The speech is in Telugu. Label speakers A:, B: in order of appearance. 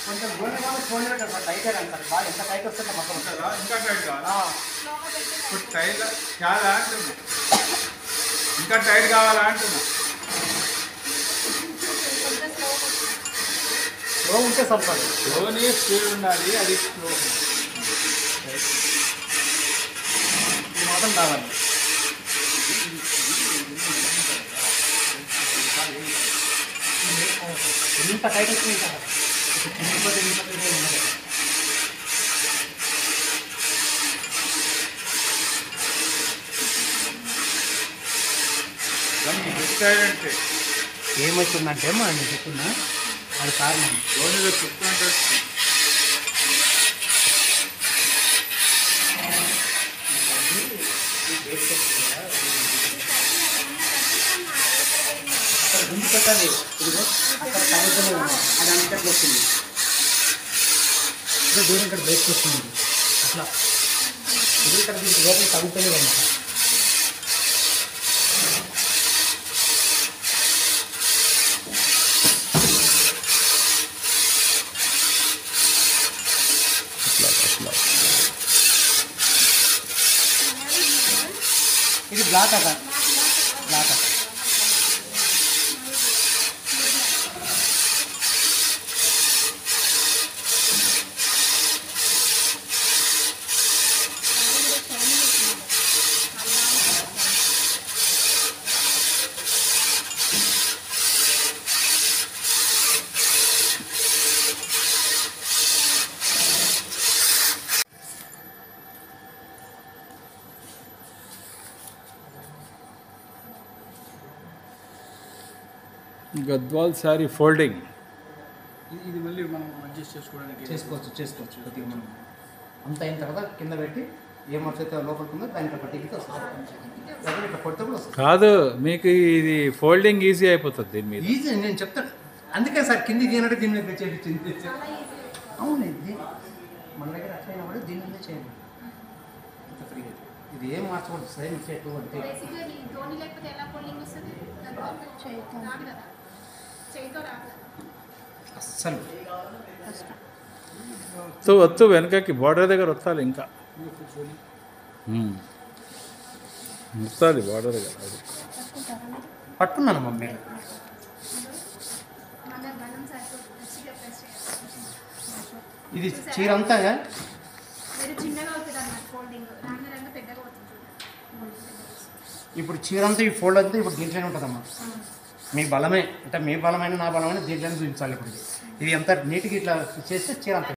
A: కొంచెం గోనె కావాలి ఫోన్ టైట్ అంటారు బాగా ఎంత టైట్ వస్తుందో మొత్తం
B: ఇంకా టైట్ కావాలా ఇప్పుడు టైట్ చాలా అంటున్నా ఇంకా టైట్ కావాలా అంటున్నా
A: స్లో ఉంటే సరిపడు
B: స్లోని స్పీడ్ ఉండాలి అది స్లో
A: ఈ మాత్రం కావాలి ఇంత టైట్ వస్తుంది
B: అంటే
A: ఏమవుతుందంటే మా నేను చెప్తున్నా అది కారణం
B: ధోనిలో చెప్తుంటే
A: అక్కడ గుంజి పెట్టాలి ఇదిగో అక్కడ తగ్గుతూనే ఉంది అది అంతట్లో వస్తుంది ఇది దూరం ఇక్కడ బయటకు వస్తుంది అట్లా ఇది ఇక్కడ దీనికి లోపల తగ్గుతూనే అన్నమాట ఇది బ్లాక్ అక్క బ్లాక్ అక్క
B: గద్వాల్ శారీ ఫోల్డింగ్
A: ఇది మళ్ళీ మనం అడ్జస్ట్ చేసుకోవచ్చు కొద్దిగా మనం అంత అయిన తర్వాత కింద పెట్టి ఏ మర్చి అయితే లోపలికి ఉందో దాని ఇట్లా పట్టికి వస్తుంది ఇట్లా కొడితే కూడా వస్తుంది
B: కాదు మీకు ఇది ఫోల్డింగ్ ఈజీ అయిపోతుంది దీని మీద
A: ఈజీ నేను చెప్తాను అందుకే సార్ కింది దీనింటే దీని మీద చేయించింది అవును ఇది మన దగ్గర అట్లయినా కూడా దీని మీద చేయండి అంత ఫ్రీగా ఇది ఏం మార్చకూడదు సేమ్ చెట్టు అంటే అస్సలు
B: వత్తు వెనకకి బార్డర్ దగ్గర వస్తాలి ఇంకా వస్తాలి బార్డర్ దగ్గర
A: పట్టుకున్నాను మమ్మీ ఇది చీర అంతా ఇప్పుడు చీర అంతా ఈ ఫోల్డ్ అంతా ఇప్పుడు దీంట్లోనే ఉంటుందమ్మా మీ బలమే అంటే మీ బలమైన నా బలమైన దీంట్లోనే చూపించాలి ఇప్పుడు ఇది ఎంత నీట్గా ఇట్లా చేస్తే చీర అంతా